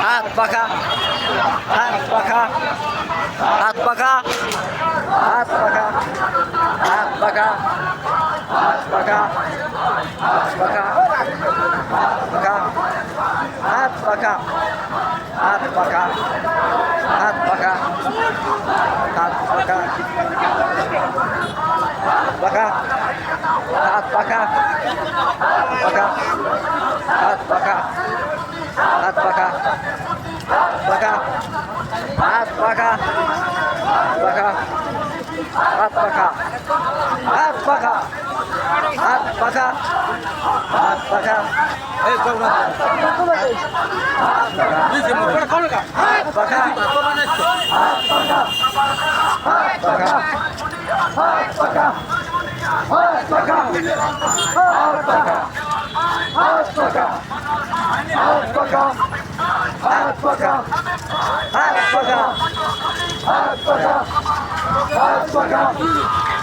হাত পাখা হাত পাখা হাত পাখা হাত পাখা হাত পাখা হাত পাখা হাত পাখা হাত পাখা হাত পাখা হাত পাখা হাত পাখা পাখা হাত পাখা পাখা হাত পাখা হাত পাখা পাখা হাত পাখা পাখা হাত পাখা হাত পাখা হাত পাখা হাত পাখা এই চল না নিচে মোড় কোন কা হাত পাখা হাত পাখা হাত পাখা হাত পাখা হাত পাখা হাত পাখা হাত পাখা হাত পাখা হাত পাখা হাত পাখা হাত পাখা হাত পাখা